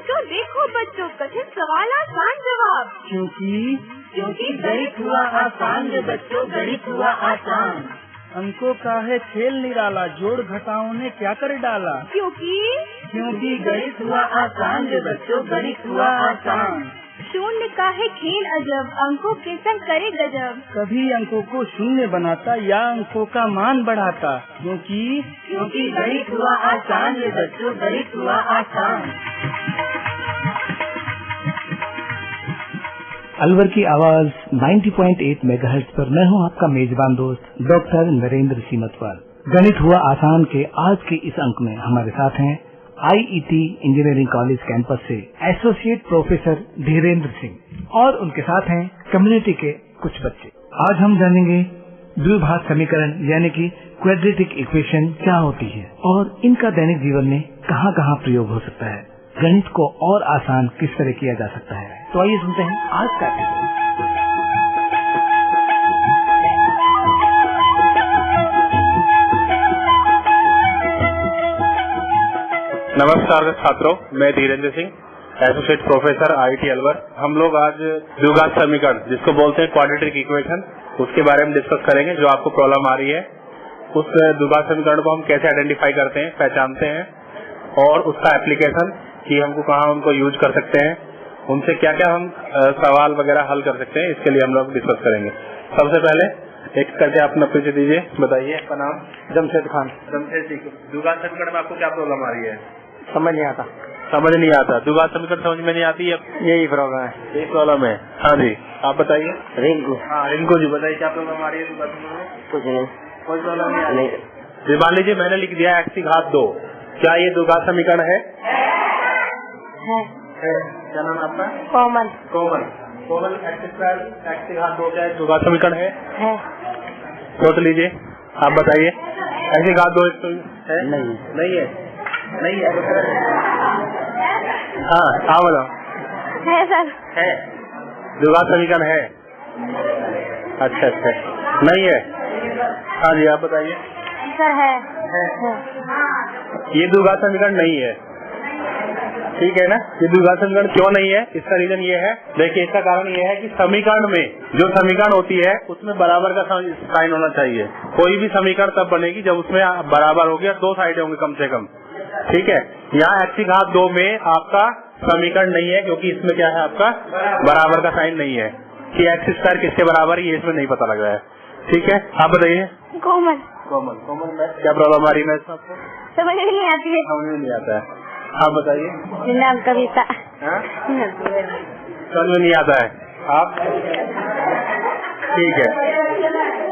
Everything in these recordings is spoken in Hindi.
बच्चों देखो बच्चों, कठिन सवाल आसान जवाब। क्योंकि गणित हुआ आसान रे बच्चों, गणित हुआ आसान। अंकों का है खेल निराला, जोड़ घटाओं ने क्या कर डाला। क्योंकि गणित हुआ आसान रे बच्चों, गणित हुआ आसान। शून्य का है खेल अजब, अंकों के संग करे गजब। कभी अंकों को शून्य बनाता या अंकों का मान बढ़ाता। क्योंकि गणित हुआ आसान रे बच्चों, गणित हुआ आसान। अलवर की आवाज 90.8 मेगाहर्ट्ज पर मैं हूं आपका मेजबान दोस्त डॉक्टर नरेंद्र सिंह मतवाल। गणित हुआ आसान के आज के इस अंक में हमारे साथ हैं आईईटी इंजीनियरिंग कॉलेज कैंपस से एसोसिएट प्रोफेसर धीरेन्द्र सिंह और उनके साथ हैं कम्युनिटी के कुछ बच्चे। आज हम जानेंगे द्विघात समीकरण यानी कि क्वाड्रेटिक इक्वेशन क्या होती है और इनका दैनिक जीवन में कहां कहां प्रयोग हो सकता है, गणित को और आसान किस तरह किया जा सकता है। तो आइए सुनते हैं आज का एपिसोड। नमस्कार छात्रों, मैं Dhirendra Singh, associate professor IIT Alwar. हम लोग आज द्विघात समीकरण जिसको बोलते हैं क्वाड्रेटिक इक्वेशन, उसके बारे में डिस्कस करेंगे। जो आपको प्रॉब्लम आ रही है उस द्विघात समीकरण को हम कैसे आइडेंटिफाई करते हैं, पहचानते हैं और उसका एप्लीकेशन कि हमको कहाँ उनको यूज कर सकते हैं, उनसे क्या क्या हम सवाल वगैरह हल कर सकते हैं, इसके लिए हम लोग डिस्कस करेंगे। सबसे पहले एक करके अपना परिचय दीजिए, बताइए आपका नाम। जमशेद खान। जमशेद जी, द्विघात समीकरण में आपको क्या प्रॉब्लम आ रही है? समझ नहीं आता। द्विघात समीकरण समझ में नहीं आती है, यही प्रॉब्लम है। यही प्रॉब्लम है। हाँ जी, आप बताइए। रिंकू। हाँ रिंकू जी, बताइए क्या प्रॉब्लम आ रही है द्विघात समीकरण में? कुछ नहीं, कोई प्रॉब्लम नहीं आ रही है। मान लीजिए मैंने लिख दिया x की घात 2, क्या ये द्विघात समीकरण है? क्या नाम आपका? कोमल। x स्क्वायर x की घात 2 क्या है द्विघात समीकरण है? सोच लीजिए, आप बताइए। x की घात 2 है? नहीं है। हाँ बताओ। है सर। है, द्विघात समीकरण है। अच्छा, नहीं है। हाँ जी, आप बताइए। सर है। ये द्विघात समीकरण नहीं है, ठीक है ना। ये द्विघात समीकरण क्यों नहीं है, इसका रीजन ये है, देखिए इसका कारण ये है कि समीकरण में जो समीकरण होती है उसमें बराबर का साइन होना चाहिए। कोई भी समीकरण तब बनेगी जब उसमें बराबर हो गया, दो साइड होंगे कम से कम, ठीक है। यहाँ x की घात 2 में आपका समीकरण नहीं है क्योंकि इसमें क्या है, आपका बराबर का साइन नहीं है कि x स्क्वायर किसके बराबर है, ये इसमें नहीं पता लग रहा है, ठीक है। आप बताइए। कोमल में क्या प्रॉब्लम आ रही है? आपको समझ नहीं आती है। समझ में नहीं आता है। आप बताइए। नाम कविता। समझ में नहीं आता है आप, ठीक है।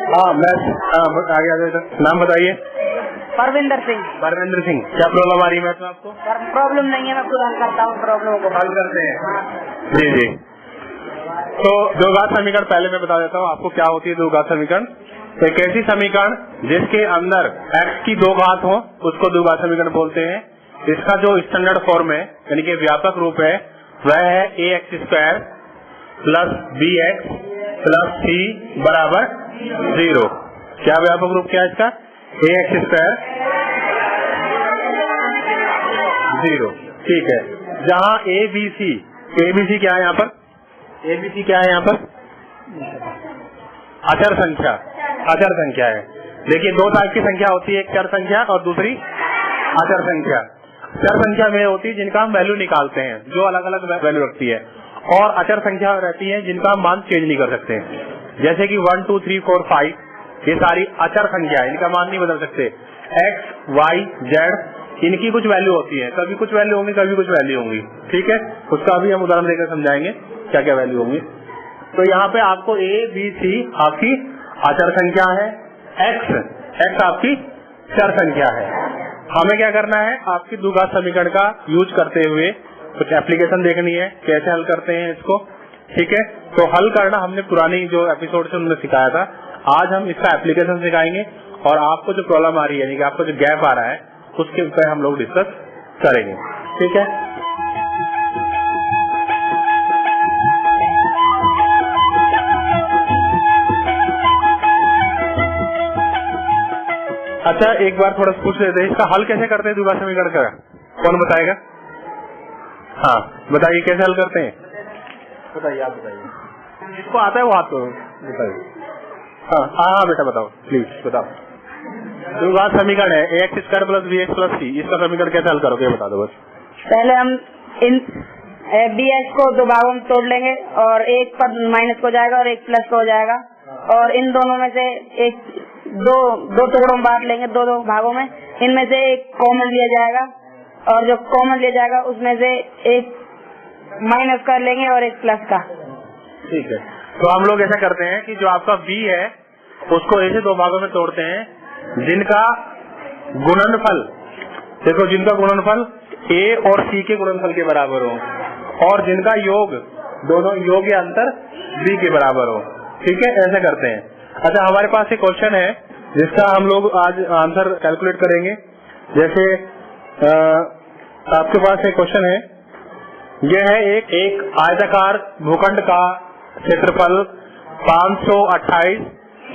हाँ मैं आगे नाम बताइए। परविंदर सिंह। क्या प्रॉब्लम आ रही है मैथ में आपको? प्रॉब्लम नहीं है, मैं खुद हल करता हूँ, प्रॉब्लम को हल करते हैं। जी। तो द्विघात समीकरण पहले मैं बता देता हूँ आपको क्या होती है द्विघात समीकरण। तो एक ऐसी समीकरण जिसके अंदर x की 2 घात हो उसको द्विघात समीकरण बोलते हैं। इसका जो स्टैंडर्ड फॉर्म है यानी कि व्यापक रूप है वह है ax square plus bx plus c बराबर 0। क्या व्यापक रूप क्या है इसका? ax स्क्वायर 0, ठीक है। जहाँ abc क्या है यहाँ पर? abc क्या है यहाँ पर? अचर संख्या है। देखिए दो टाइप की संख्या होती है, एक चर संख्या और दूसरी अचर संख्या। चर संख्या में होती है जिनका हम वैल्यू निकालते हैं, जो अलग अलग वैल्यू रखती है, और अचर संख्या रहती है जिनका हम मान चेंज नहीं कर सकते। जैसे कि 1 2 3 4 5 ये सारी अचर संख्या है, इनका मान नहीं बदल सकते। x y z इनकी कुछ वैल्यू होती है, कभी कुछ वैल्यू होंगी कभी कुछ वैल्यू होंगी, ठीक है। उसका भी हम उदाहरण देकर समझाएंगे क्या क्या वैल्यू होंगी। तो यहाँ पे आपको a b c आपकी अचर संख्या है, x आपकी चर संख्या है। हमें क्या करना है, आपकी द्विघात समीकरण का यूज करते हुए कुछ एप्लीकेशन देखनी है, कैसे हल करते हैं इसको, ठीक है। तो हल करना हमने पुरानी जो एपिसोड से उन्होंने सिखाया था, आज हम इसका एप्लीकेशन सिखाएंगे और आपको जो प्रॉब्लम आ रही है यानी कि आपको जो गैप आ रहा है उसके ऊपर हम लोग डिस्कस करेंगे, ठीक है। अच्छा एक बार थोड़ा पूछ लेते हैं, इसका हल कैसे करते हैं द्विघात समीकरण का, कौन बताएगा? हाँ बताइए कैसे हल करते हैं, बताइए आप बताइए, जिसको आता है वो हाथ बताइए। हाँ हाँ बेटा बताओ प्लीज बताओ। द्विघात समीकरण है ax square plus bx plus c, इसका समीकरण कैसे हल करोगे बता दो बस। पहले हम इन bx को दो भागों में तोड़ लेंगे और एक पद माइनस हो जाएगा और एक प्लस हो जाएगा, और इन दोनों में से एक दो टुकड़ों में बांट लेंगे, दो भागों में। इनमें से एक कॉमन लिया जाएगा और जो कॉमन लिया जाएगा उसमें से एक माइनस कर लेंगे और एक प्लस का। ठीक है, तो हम लोग ऐसा करते हैं कि जो आपका b है उसको ऐसे दो भागों में तोड़ते हैं जिनका गुणनफल, देखो जिनका गुणनफल a और c के गुणनफल के बराबर हो और जिनका योग, दोनों योग या अंतर b के बराबर हो। ठीक है, ऐसे करते हैं। अच्छा हमारे पास एक क्वेश्चन है जिसका हम लोग आज आंसर कैलकुलेट करेंगे। जैसे आपके पास एक क्वेश्चन है, यह है एक आयताकार भूखंड का क्षेत्रफल 528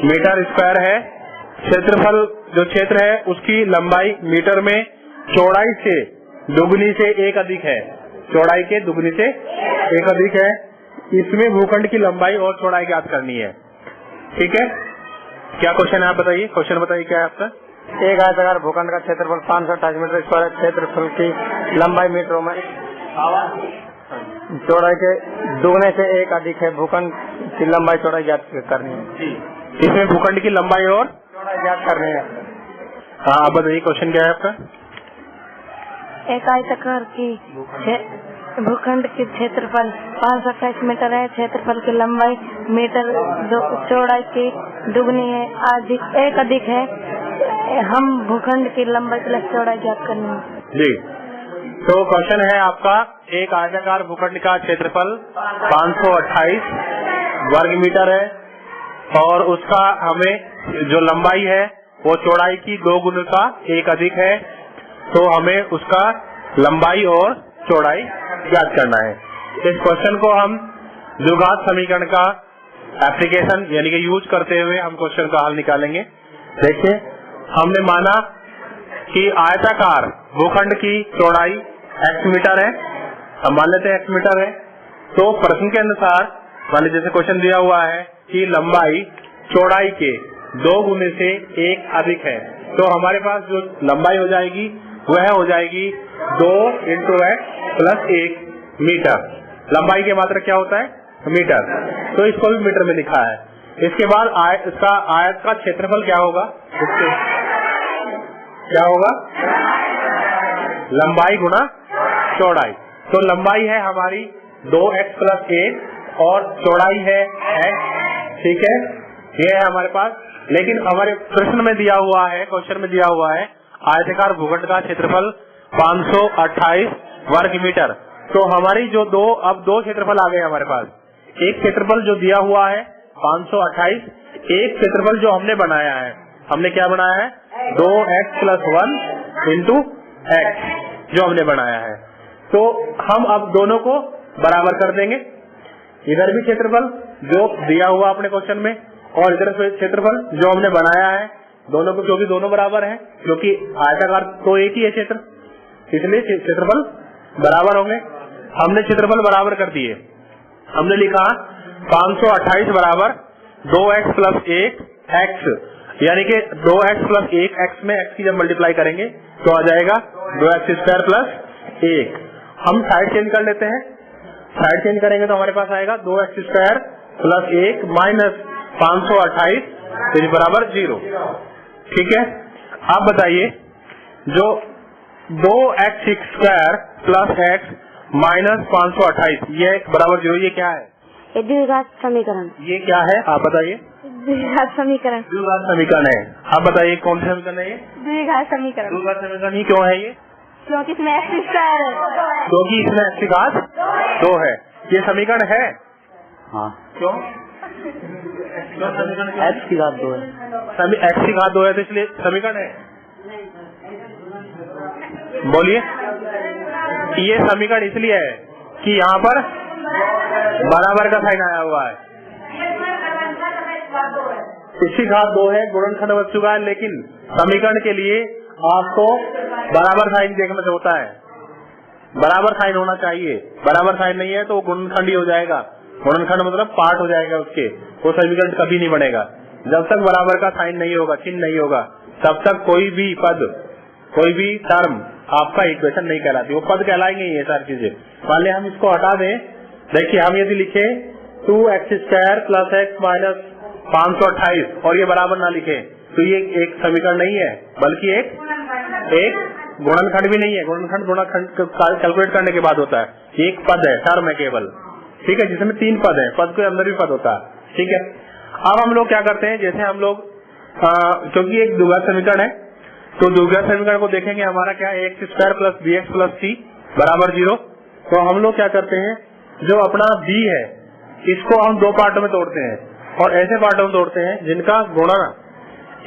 मीटर स्क्वायर है। क्षेत्रफल जो क्षेत्र है उसकी लंबाई मीटर में चौड़ाई से दुगनी से एक अधिक है, चौड़ाई के दुगनी से एक अधिक है। इसमें भूखंड की लंबाई और चौड़ाई ज्ञात करनी है। ठीक है, क्या क्वेश्चन है आप बताइए, क्वेश्चन बताइए क्या है आपका। एक आयताकार भूखंड का क्षेत्रफल 528 मीटर स्क्वायर, क्षेत्रफल की लंबाई मीटरों में चौड़ाई के दुगने से एक अधिक है। भूखंड की लंबाई चौड़ाई ज्ञात करनी है। इसमें भूखंड की लंबाई और चौड़ाई ज्ञात करनी है। हाँ आप बताइए क्वेश्चन क्या है आपका। एक आयताकार की भूखंड की क्षेत्रफल 528 मीटर है, क्षेत्रफल की लंबाई मीटर चौड़ाई की दुगनी है, एक अधिक है। हम भूखंड की लंबाई प्लस चौड़ाई ज्ञात करनी है। जी, तो क्वेश्चन है आपका, एक आयताकार भूखंड का क्षेत्रफल 528 वर्ग मीटर है और उसका हमें जो लंबाई है वो चौड़ाई की 2 गुना का एक अधिक है, तो हमें उसका लंबाई और चौड़ाई ज्ञात करना है। इस क्वेश्चन को हम द्विघात समीकरण का एप्लीकेशन यानी कि यूज करते हुए हम क्वेश्चन का हल निकालेंगे। देखिए, हमने माना कि आयताकार भूखंड की चौड़ाई x मीटर है, हम मान लेते हैं x मीटर है, तो प्रश्न के अनुसार मान लीजिए जैसे क्वेश्चन दिया हुआ है कि लंबाई चौड़ाई के 2 गुने से 1 अधिक है, तो हमारे पास जो लंबाई हो जाएगी वह हो जाएगी 2 × x + 1 मीटर। लंबाई की मात्रा क्या होता है, मीटर, तो इसको भी मीटर में लिखा है। इसके बाद इसका आयत का क्षेत्रफल क्या होगा, क्या होगा, लंबाई गुना चौड़ाई। तो लंबाई है हमारी 2x + 1 और चौड़ाई है x। ठीक है, ये है हमारे पास। लेकिन हमारे प्रश्न में दिया हुआ है, क्वेश्चन में दिया हुआ है आयताकार भूखंड का क्षेत्रफल 528 वर्ग मीटर। तो हमारी जो अब दो क्षेत्रफल आ गए हमारे पास। एक क्षेत्रफल जो दिया हुआ है 528, एक क्षेत्रफल जो हमने बनाया है, हमने क्या बनाया है 2x + 1 × x जो हमने बनाया है। तो हम अब दोनों को बराबर कर देंगे, इधर भी क्षेत्रफल जो दिया हुआ अपने क्वेश्चन में और इधर क्षेत्रफल जो हमने बनाया है, दोनों को, क्योंकि दोनों बराबर हैं, क्योंकि आयताकार तो एक ही है क्षेत्र, इसलिए क्षेत्रफल बराबर होंगे। हमने क्षेत्रफल बराबर कर दिए, हमने लिखा 528 बराबर 2x + 1 x, यानी कि 2x + 1 x में x की जब मल्टीप्लाई करेंगे तो आ जाएगा 2x² + 1। हम साइड चेंज कर लेते हैं, साइड चेंज करेंगे तो हमारे पास आएगा 2x² + 1 माइनस 528 बराबर 0। ठीक है, आप बताइए जो 2x² + x माइनस 528 ये बराबर 0, ये क्या है, ये द्विघात समीकरण। ये क्या है आप बताइए। द्विघात समीकरण। द्विघात समीकरण है, आप बताइए कौन सा समीकरण है ये। द्विघात समीकरण। द्विघात समीकरण ही क्यों है ये, क्योंकि इसमें x² है, क्योंकि इसमें x की घात 2 है। ये समीकरण है, हाँ, क्यों x की घात 2 है, x की घात 2 है तो इसलिए समीकरण है। बोलिए, ये समीकरण इसलिए है कि यहाँ पर बराबर का साइन आया हुआ है, इसकी घात 2 है, गुणनखंड बच चुका है, लेकिन समीकरण के लिए आपको बराबर साइन देखना होता है। बराबर साइन होना चाहिए, बराबर साइन नहीं है तो वो गुणनखंड ही हो जाएगा। गुणनखंड मतलब पार्ट हो जाएगा उसके, वो समीकरण कभी नहीं बनेगा। जब तक बराबर का साइन नहीं होगा, चिन्ह नहीं होगा, तब तक कोई भी पद, कोई भी टर्म आपका इक्वेशन नहीं कहलाती। वो पद कहलाएंगे ये सारी चीजें। मान लिया हम इसको हटा दें, देखिए हम यदि लिखे 2x² + x माइनस 528 और ये बराबर ना लिखे तो ये एक समीकरण नहीं है, बल्कि एक गुणनखंड भी नहीं है। गुणनखंड कैलकुलेट करने के बाद होता है। एक पद है, टर्म है केवल, ठीक है, जिसमें 3 पद है, पद के अंदर भी पद होता है, ठीक है। अब हम लोग क्या करते हैं, जैसे हम लोग क्योंकि एक द्विघात समीकरण है तो द्विघात समीकरण को देखेंगे, हमारा क्या है, x² + bx + c बराबर 0। तो हम लोग क्या करते हैं, जो अपना b है इसको हम 2 पार्टों में तोड़ते हैं और ऐसे पार्टों में तोड़ते हैं जिनका गुणन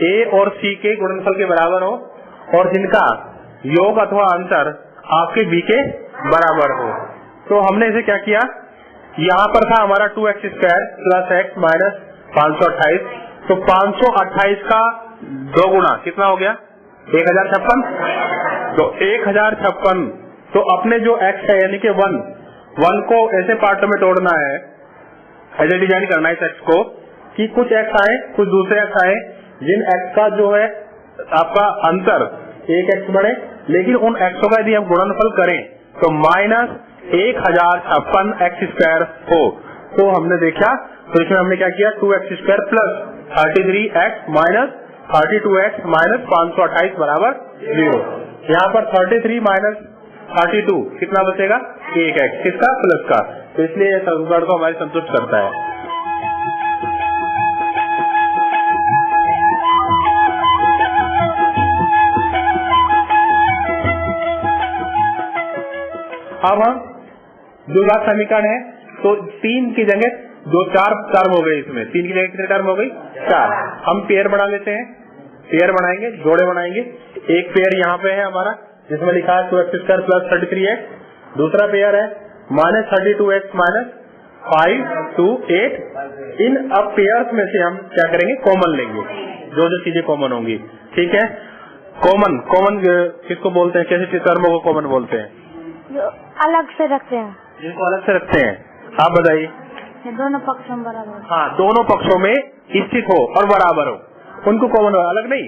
a और c के गुणनफल के बराबर हो और जिनका योग अथवा अंतर आपके b के बराबर हो। तो हमने इसे क्या किया, यहाँ पर था हमारा 2x² + x माइनस 528, तो 528 का 2 गुना कितना हो गया, 1056। तो 1056, तो अपने जो x है यानी कि 1 को ऐसे पार्टों में तोड़ना है, ऐसे डिजाइन करना है इस x को कि कुछ x आए कुछ दूसरे x आए, जिन x का जो है आपका अंतर 1x बढ़े, लेकिन उन xों का यदि हम गुणनफल करें तो माइनस 1056x² हो। तो हमने देखा, तो इसमें हमने क्या किया, 2x² + 33x minus 32x minus 528 बराबर 0। यहाँ पर 33 माइनस 32 कितना बचेगा, 1x, किसका, प्लस का। तो इसलिए यह समीकरण को हमारी संतुष्ट करता है। अब हम द्विघात समीकरण है तो 3 की जगह 4 टर्म हो गए, इसमें 3 की जगह कितने टर्म हो गई, 4। हम पेयर बना लेते हैं, पेयर बनाएंगे, जोड़े बनाएंगे। एक पेयर यहाँ पे है हमारा जिसमें लिखा है 2x² + 33x, दूसरा पेयर है -32x माइनस 5 to 8। इन अब पेयर्स में से हम क्या करेंगे, कॉमन लेंगे, जो जो चीजें कॉमन होंगी, ठीक है। कॉमन किसको बोलते हैं, कैसे टर्मों को कॉमन बोलते हैं, जो अलग से रखते हैं, जिनको अलग से रखते हैं, आप बताइए। दोनों पक्षों में बराबर, हाँ, दोनों पक्षों में स्थित हो और बराबर हो, उनको कॉमन हो, अलग नहीं।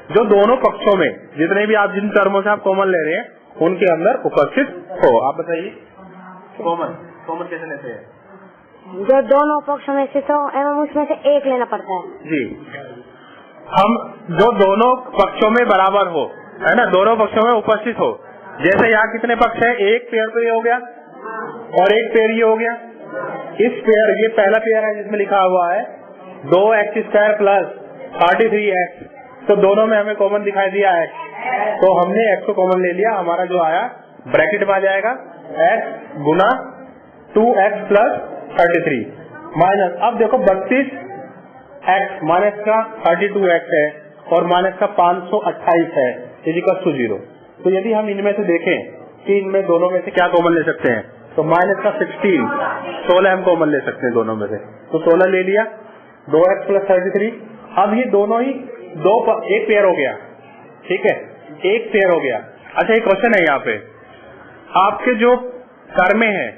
जो दोनों पक्षों में जितने भी आप जिन टर्मों से आप कॉमन ले रहे हैं उनके अंदर उपस्थित हो। आप बताइए कॉमन कैसे लेते हैं, जो दोनों पक्षों में स्थित हो एवं उसमें से एक लेना पड़ता है जी। हम जो दोनों पक्षों में बराबर हो, है ना, दोनों पक्षों में उपस्थित हो। जैसे यहाँ कितने पक्ष है, एक पेयर तो ये हो गया और एक पेयर ये हो गया। इस पेयर, ये पहला पेयर है जिसमें लिखा हुआ है 2x² + 33x, तो दोनों में हमें कॉमन दिखाई दिया है, तो हमने x को कॉमन ले लिया। हमारा जो आया ब्रैकेट में आ जाएगा x गुना 2x + 33 माइनस, अब देखो 32x माइनस का 32x है और माइनस का 528 है, = 0। तो यदि हम इनमें से देखें कि इनमें दोनों में से क्या कॉमन ले सकते हैं, तो माइनस का 16 हम कॉमन ले सकते हैं दोनों में से, तो 16 ले लिया, 2x + 33। अब ये दोनों ही एक पेयर हो गया, ठीक है, एक पेयर हो गया। अच्छा, एक क्वेश्चन है यहाँ पे, आपके जो टर्में हैं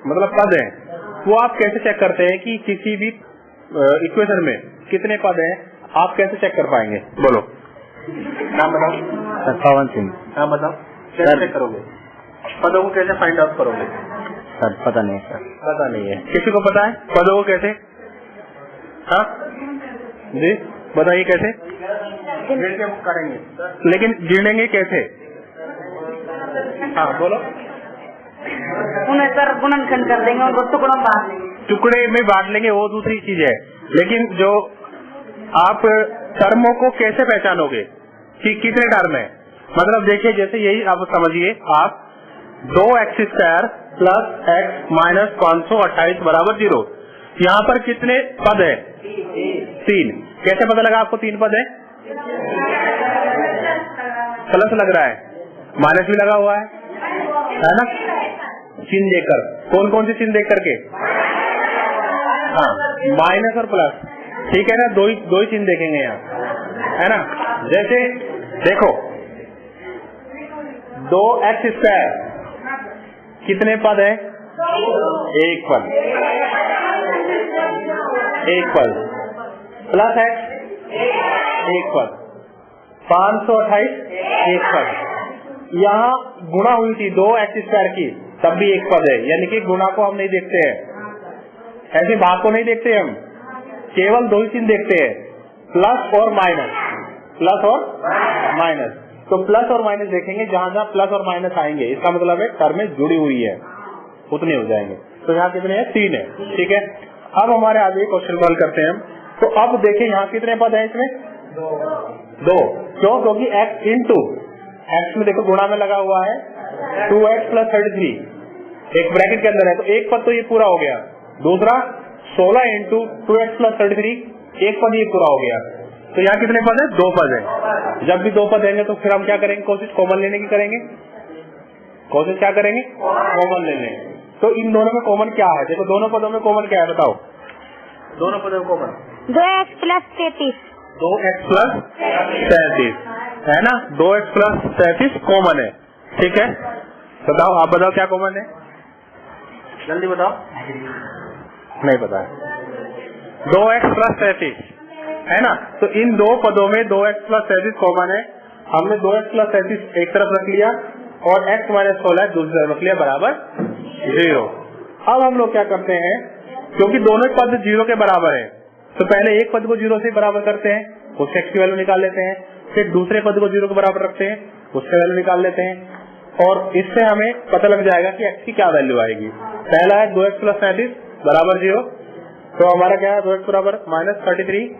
मतलब पद हैं, वो आप कैसे चेक करते हैं कि किसी भी इक्वेशन में कितने पद हैं, आप कैसे चेक कर पाएंगे, बोलो, नाम बताओ। पवन सिंह। नाम बताओ, कैसे चेक करोगे, पदों को कैसे फाइंड आउट करोगे? सर पता नहीं है सर। पता नहीं है, किसी को पता है पदों को कैसे? हाँ जी, बताइए कैसे गिन के करेंगे, लेकिन गिनेंगे कैसे? हाँ बोलो। उन्हें सर गुणनखंड कर देंगे, उनको टुकड़ों में बांट लेंगे। टुकड़े में बांट लेंगे, वो दूसरी चीज है, लेकिन जो आप टर्मों को कैसे पहचानोगे कि कितने टर्म है? मतलब देखिए, जैसे यही आप समझिए, आप 2x² + x माइनस 528 बराबर 0। यहाँ पर कितने पद है? 3। कैसे पता लगा आपको 3 पद है? प्लस लग रहा है, माइनस भी लगा हुआ है ना, चिन्ह देखकर। कौन कौन से चिन्ह देख करके? हाँ, माइनस और प्लस, ठीक है ना, दो ही चिन्ह देखेंगे यहाँ, है ना। जैसे देखो 2x² कितने पद है? एक पद, एक पद प्लस एक्स एक पद, 528 एक पद। यहाँ गुणा हुई थी 2x² की, तब भी एक पद है, यानी कि गुणा को हम नहीं देखते हैं, ऐसे भाग को नहीं देखते हम, केवल दो ही चिन्ह देखते हैं, प्लस और माइनस, प्लस और माइनस। तो प्लस और माइनस देखेंगे, जहां जहां प्लस और माइनस आएंगे इसका मतलब है टर्में जुड़ी हुई है, उतने हो जाएंगे। तो यहाँ कितने हैं? 3 है, ठीक है। अब हमारे आगे क्वेश्चन हल करते हैं हम। तो अब देखें यहाँ कितने पद हैं इसमें? 2। क्यों? क्योंकि x इंटू एक्स में देखो गुणा में लगा हुआ है 2x + 33, एक ब्रैकेट के अंदर है, तो एक पद तो ये पूरा हो गया। दूसरा 16 इंटू 2x + 33, एक पद ये पूरा हो गया। तो यहाँ कितने पद है? 2 पद है। जब भी 2 पद देंगे तो फिर हम क्या करेंगे? कोशिश कॉमन लेने की करेंगे। कोशिश क्या करेंगे? कॉमन लेने। तो इन दोनों में कॉमन क्या है? देखो दोनों पदों में कॉमन क्या है बताओ? दोनों पदों में कॉमन 2x + 33, 2x + 33 है ना, 2x + 33 कॉमन है, ठीक है। बताओ, आप बताओ क्या कॉमन है, जल्दी बताओ। नहीं पता है। 2x + 33 है ना, तो इन दो पदों में 2x + 33 कॉमन है। हमने 2x + 33 एक तरफ रख लिया और x - 16 दूसरी तरफ रख लिया बराबर 0। अब हम लोग क्या करते हैं, क्योंकि दोनों पद 0 के बराबर है, तो पहले एक पद को 0 से बराबर करते हैं, उससे x की वैल्यू निकाल लेते हैं, फिर दूसरे पद को 0 के बराबर रखते हैं, उससे वैल्यू निकाल लेते हैं, और इससे हमें पता लग जाएगा कि x की क्या वैल्यू आएगी। पहला है 2x + 33 बराबर 0, तो हमारा क्या है? 2x बराबर -33,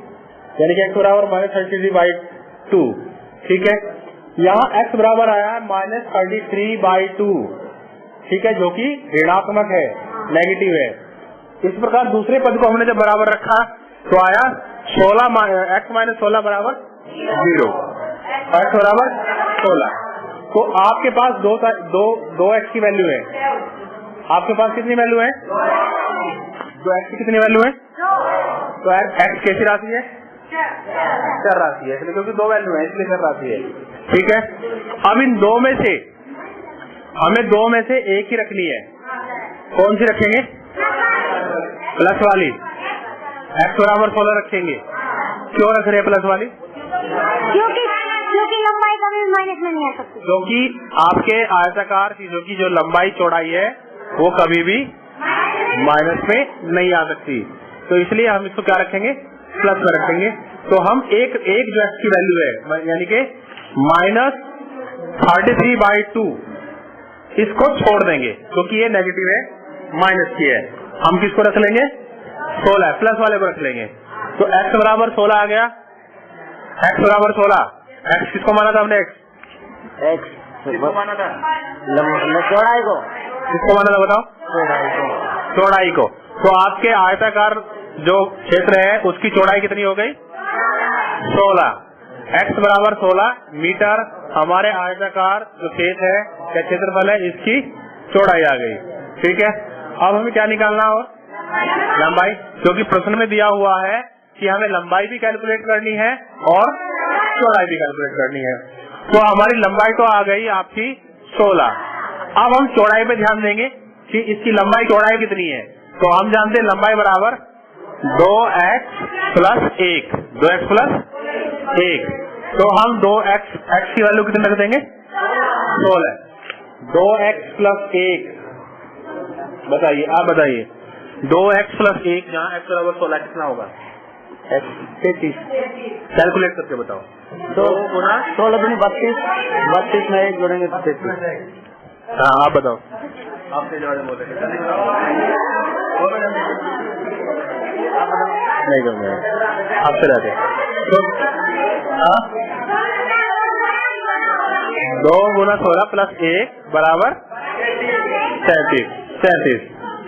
यानी कि x बराबर -33/2, ठीक है। यहाँ x बराबर आया -33/2, ठीक है, जो कि ऋणात्मक है, नेगेटिव है। इस प्रकार दूसरे पद को हमने जब बराबर रखा तो आया 16 x - 16 बराबर 0, x बराबर 16। तो आपके पास दो x की वैल्यू है, आपके पास कितनी वैल्यू है? 2x की कितनी वैल्यू है? तो x कैसी राशि है? चर राशि है, इसलिए क्योंकि 2 वैल्यू है इसलिए चर राशि है, ठीक है। अब इन दो में से हमें 2 में से एक ही रखनी है, कौन सी रखेंगे? प्लस वाली, x बराबर 16 रखेंगे। क्यों रख रहे हैं प्लस वाली? क्योंकि लंबाई कभी माइनस में नहीं आ सकती, क्योंकि आपके आयताकार चीजों की जो लंबाई चौड़ाई है वो कभी भी माइनस में नहीं आ सकती, तो इसलिए हम इसको क्या रखेंगे? प्लस में रखेंगे। तो हम एक जो x की वैल्यू है, यानी कि -33/2, इसको छोड़ देंगे क्योंकि ये नेगेटिव है, माइनस की है। हम किसको रख लेंगे? 16, प्लस वाले को रख लेंगे। तो x बराबर 16 आ गया, x बराबर 16। x किसको माना था हमने? x किसको माना था? चौड़ाई को। किसको माना था बताओ? चौड़ाई को। तो आपके आयताकार जो क्षेत्र है उसकी चौड़ाई कितनी हो गई? 16। x बराबर 16 मीटर हमारे आयताकार जो क्षेत्र है या क्षेत्रफल है इसकी चौड़ाई आ गई, ठीक है। अब हमें क्या निकालना हो? लंबाई, क्योंकि प्रश्न में दिया हुआ है कि हमें लंबाई भी कैलकुलेट करनी है और चौड़ाई भी कैलकुलेट करनी है। तो हमारी लंबाई तो आ गई आपकी 16। अब हम चौड़ाई पे ध्यान देंगे कि इसकी लंबाई चौड़ाई कितनी है। तो हम जानते हैं लंबाई बराबर 2x + 1, 2x + 1। तो हम 2x की वैल्यू कितनी रख देंगे? 16। 2x + 1 बताइए, आप बताइए। 2x + 1 जहाँ x बराबर 16 कितना होगा? 33। कैलकुलेट करके बताओ। 2 गुना 16 दूनी 32, 32 में 1 जोड़ेंगे तो 33। हाँ आप बताओ, आपसे जवाब बोले नहीं करूँगा, आपसे रहते। 2 गुना 16 + 1 बराबर 33।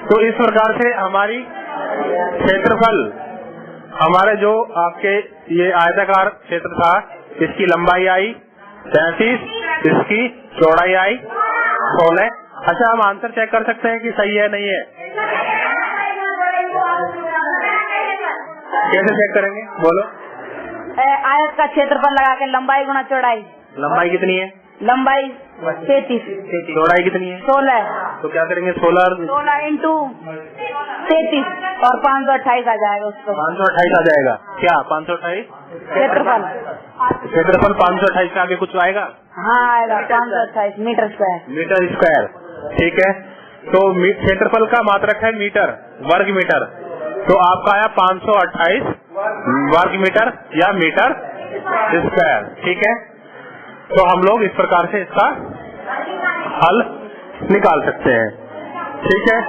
तो इस प्रकार से हमारी क्षेत्रफल, हमारे जो आपके ये आयताकार क्षेत्र था इसकी लंबाई आई 33, इसकी चौड़ाई आई 16। अच्छा, हम आंसर चेक कर सकते हैं कि सही है नहीं है? कैसे चेक करेंगे बोलो? आयत का क्षेत्रफल लगा के लंबाई गुना चौड़ाई। लंबाई कितनी है? लंबाई 33, चौड़ाई कितनी है? 16, तो क्या करेंगे? 16 इंटू 33 और 528 आ जाएगा उसको। 528 आ जाएगा। क्या 528? क्षेत्रफल 528 के आगे कुछ आएगा? हाँ आएगा 528 मीटर स्क्वायर। मीटर स्क्वायर, ठीक है। तो क्षेत्रफल का मात्रक है मीटर, वर्ग मीटर। तो आपका आया 528 वर्ग मीटर या मीटर स्क्वायर, ठीक है। तो हम लोग इस प्रकार से इसका हल निकाल सकते हैं, ठीक है।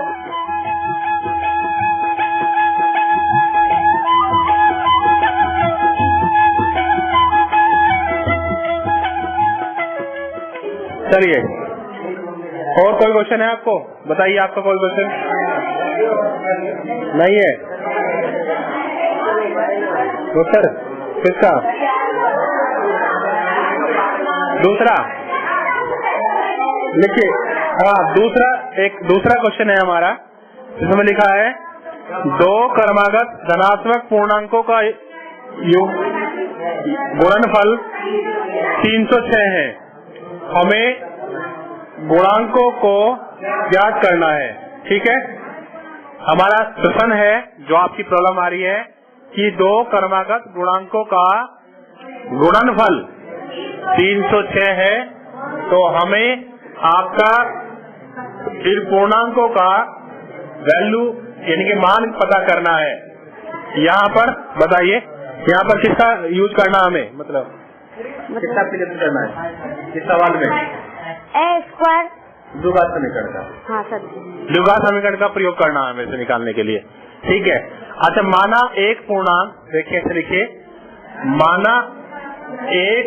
चलिए, और कोई क्वेश्चन है आपको? बताइए, आपका कोई क्वेश्चन नहीं है? उत्तर किसका? दूसरा लिखिए। हाँ, दूसरा क्वेश्चन है हमारा, जिसमें लिखा है 2 क्रमागत धनात्मक पूर्णांकों का गुणनफल 306 है। हमें गुणांकों को ज्ञात करना है, ठीक है। हमारा प्रश्न है, जो आपकी प्रॉब्लम आ रही है कि 2 क्रमागत गुणांकों का गुणनफल 306 है, तो हमें आपका इन पूर्णांकों का वैल्यू यानी कि मान पता करना है। यहाँ पर बताइए, यहाँ पर किसका यूज करना हमें, मतलब किसका अप्लीकेशन करना है इस सवाल में? ए स्क्वायर द्विघात समीकरण का। हाँ सर, द्विघात समीकरण का प्रयोग करना है हमें इसे निकालने के लिए, ठीक है। अच्छा, माना एक पूर्णांक, देखिए ऐसे लिखिए, माना एक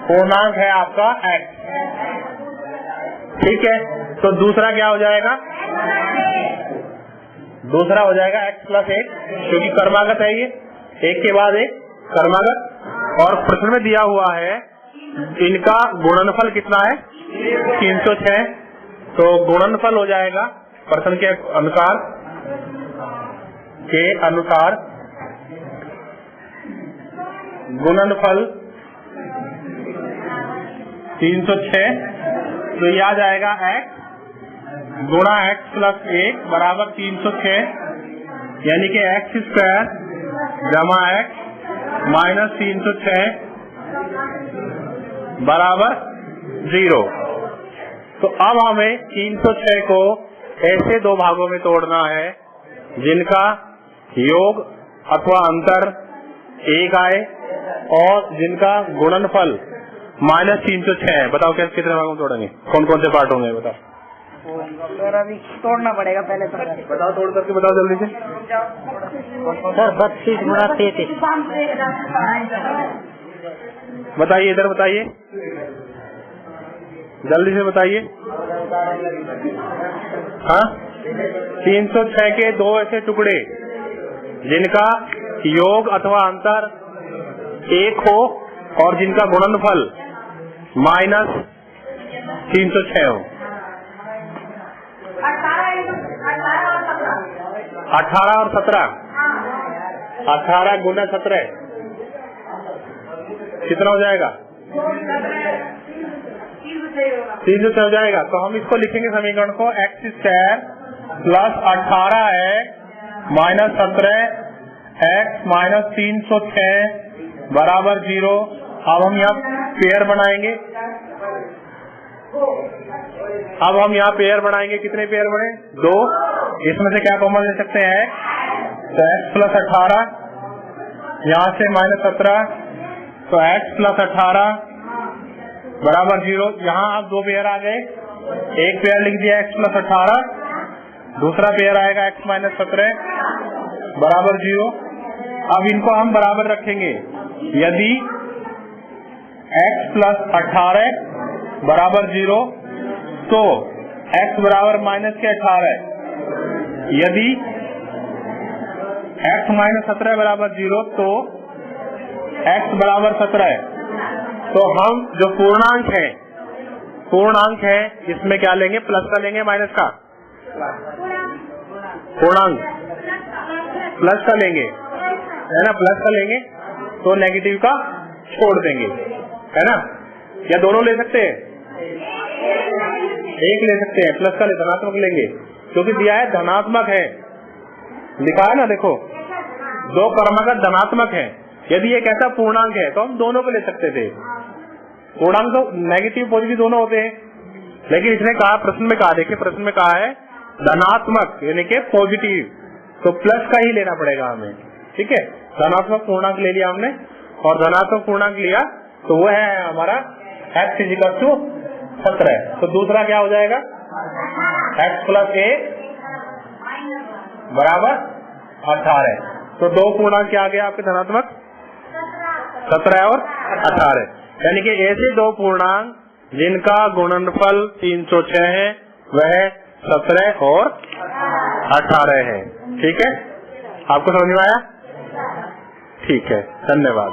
पूर्णांक है आपका x, ठीक है। तो दूसरा क्या हो जाएगा? दूसरा हो जाएगा x प्लस 1, क्योंकि क्रमागत है ये, एक के बाद एक क्रमागत। और प्रश्न में दिया हुआ है इनका गुणनफल कितना है? 306। तो गुणनफल हो जाएगा प्रश्न के अनुसार गुणनफल 306। तो यह आ जाएगा x गुणा x प्लस 1 बराबर 306, यानी कि x स्क्वायर जमा x माइनस 306 बराबर 0। तो अब हमें 306 को ऐसे 2 भागों में तोड़ना है जिनका योग अथवा अंतर 1 आए और जिनका गुणनफल माइनस 306 है। बताओ कैसे, कितने भागों में तोड़ेंगे? कौन कौन से पार्ट होंगे बताओ? अभी तोड़ना पड़ेगा पहले तो। बताओ, तोड़ करके बताओ जल्दी से। सर 32 गुणा 33। बताइए, इधर बताइए, जल्दी से बताइए। हाँ, 306 के 2 ऐसे टुकड़े जिनका योग अथवा अंतर 1 हो और जिनका गुणनफल माइनस 306 हो। 18 और 17, 18 गुना 17 कितना हो जाएगा? 306 हो जाएगा। तो हम इसको लिखेंगे समीकरण को, x square plus 18x minus 17x minus 306 बराबर 0। अब हम यहाँ पेयर बनाएंगे। कितने पेयर बने? 2। इसमें से क्या कॉमन ले सकते हैं? तो x प्लस 18, यहाँ से माइनस 17, तो x प्लस 18 बराबर 0। यहाँ अब 2 पेयर आ गए, एक पेयर लिख दिया x प्लस 18, दूसरा पेयर आएगा x माइनस 17 बराबर 0। अब इनको हम बराबर रखेंगे। यदि x प्लस 18 बराबर 0 तो x बराबर माइनस के 18। यदि x माइनस 17 बराबर 0 तो x बराबर 17। तो हम जो पूर्णांक है इसमें क्या लेंगे? प्लस का लेंगे, माइनस का? पूर्णांक प्लस का लेंगे, है ना? प्लस का लेंगे तो नेगेटिव का छोड़ देंगे। है ना? या दोनों ले सकते हैं? एक ले सकते हैं, प्लस का धनात्मक लेंगे क्योंकि दिया है धनात्मक है, लिखा है ना, देखो 2 क्रमागत धनात्मक है। यदि एक ऐसा पूर्णांक है तो हम दोनों को ले सकते थे। पूर्णांक तो नेगेटिव पॉजिटिव दोनों होते हैं, लेकिन इसने कहा, प्रश्न में कहा, देखिए प्रश्न में कहा है धनात्मक यानी कि पॉजिटिव, तो प्लस का ही लेना पड़ेगा हमें। ठीक है, धनात्मक पूर्णांक ले लिया हमने और धनात्मक पूर्णांक लिया तो वो है हमारा x = 17। तो दूसरा क्या हो जाएगा? x + 1 = 18। तो 2 पूर्णांक क्या आ गया आपके धनात्मक? 17 और 18। यानी कि ऐसे 2 पूर्णांक जिनका गुणनफल 306 है वह 17 और 18 है। ठीक है, आपको समझ में आया? ठीक है, धन्यवाद।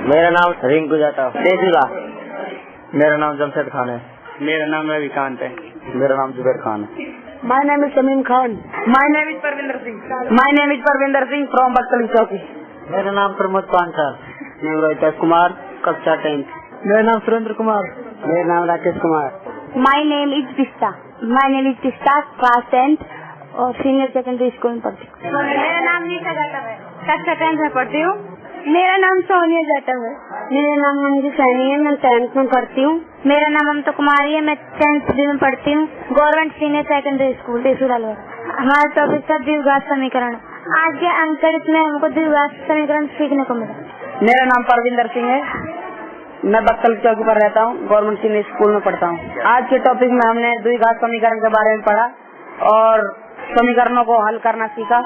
मेरा नाम रिंकू जाटा। मेरा नाम जमशेद खान है। मेरा नाम रविकांत है। मेरा नाम जुबैर खान है। My name is Shamim Khan. My name is Parvinder Singh. My name is Parvinder Singh from Bakali Chowki. मेरा नाम प्रमोद पांचाल। मैं रोहित कुमार, कक्षा 10। मेरा नाम सुरेंद्र कुमार। मेरा नाम Rakesh Kumar. My name is Pista. My name is Pista, class 10th और सीनियर सेकेंडरी स्कूल में पढ़ती हूँ। मेरा नाम नीता जाटव है, कक्षा 10th में पढ़ती हूँ। मेरा नाम सोनिया जाटव है। मेरा नाम मंजू सैनी है, मैं 10th में पढ़ती हूँ। मेरा नाम ममता कुमारी है, मैं 10th में पढ़ती हूँ, government senior secondary school Desur Alwar. हमारा टॉपिक था द्विघात समीकरण। आज के अंतरित में हमको द्विघात समीकरण सीखने को मिला। मेरा नाम परविंदर सिंह है, मैं बक्कल चौकी पर रहता हूँ, गवर्नमेंट सीनियर स्कूल में पढ़ता हूँ। आज के टॉपिक में हमने द्विघात समीकरण के बारे में पढ़ा और समीकरणों को हल करना सीखा।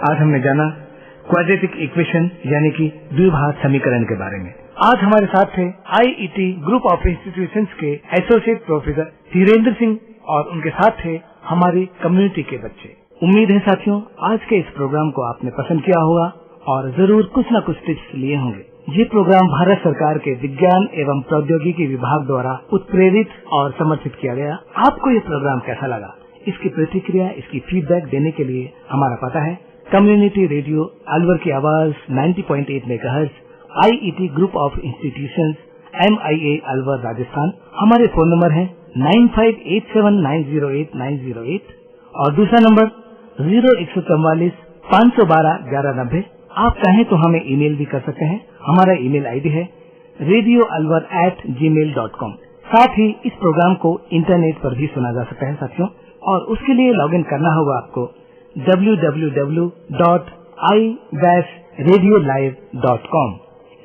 आज हमने जाना क्वाड्रेटिक इक्वेशन यानी कि द्विघात समीकरण के बारे में। आज हमारे साथ थे आईईटी ग्रुप ऑफ इंस्टीट्यूशंस के एसोसिएट प्रोफेसर धीरेन्द्र सिंह और उनके साथ थे हमारी कम्युनिटी के बच्चे। उम्मीद है साथियों आज के इस प्रोग्राम को आपने पसंद किया होगा और जरूर कुछ न कुछ टिप्स लिए होंगे। ये प्रोग्राम भारत सरकार के विज्ञान एवं प्रौद्योगिकी विभाग द्वारा उत्प्रेरित और समर्थित किया गया। आपको ये प्रोग्राम कैसा लगा? इसकी प्रतिक्रिया, इसकी फीडबैक देने के लिए हमारा पता है कम्युनिटी रेडियो अलवर की आवाज 90.8 megahertz, IET group of institutions, MIA Alwar Rajasthan. हमारे फोन नंबर है 9587908908 और दूसरा नंबर 0144 512 1190। आप चाहें तो हमें ईमेल भी कर सकते हैं। हमारा ईमेल आईडी है radioalwar@gmail.com। साथ ही इस प्रोग्राम को इंटरनेट पर भी सुना जा सकता है साथियों, और उसके लिए लॉगिन करना होगा आपको www.i-radiolive.com।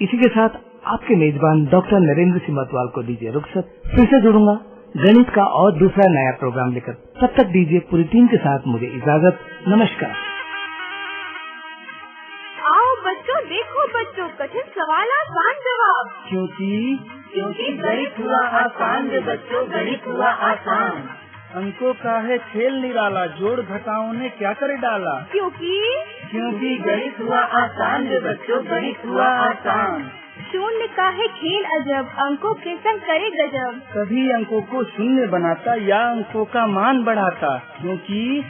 इसी के साथ आपके मेजबान डॉक्टर नरेंद्र सिंह मतवाल को दीजिए रुखसत। फिर से जुड़ूंगा गणित का और दूसरा नया प्रोग्राम लेकर। तब तक दीजिए पूरी टीम के साथ मुझे इजाजत। नमस्कार। आओ बच्चों, देखो बच्चों, कठिन सवाल आसान जवाब। क्योंकि गणित हुआ आसान रे बच्चों, गणित हुआ आसान। अंकों का है खेल निराला, जोड़ घटाओं ने क्या कर डाला। क्योंकि गणित हुआ आसान रे बच्चों, गणित हुआ आसान। शून्य का है खेल अजब, अंकों के संग करे गजब। कभी अंकों को शून्य बनाता या अंकों का मान बढ़ाता। क्योंकि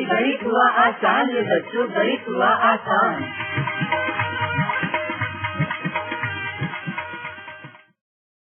गणित हुआ आसान रे बच्चों, गणित हुआ आसान।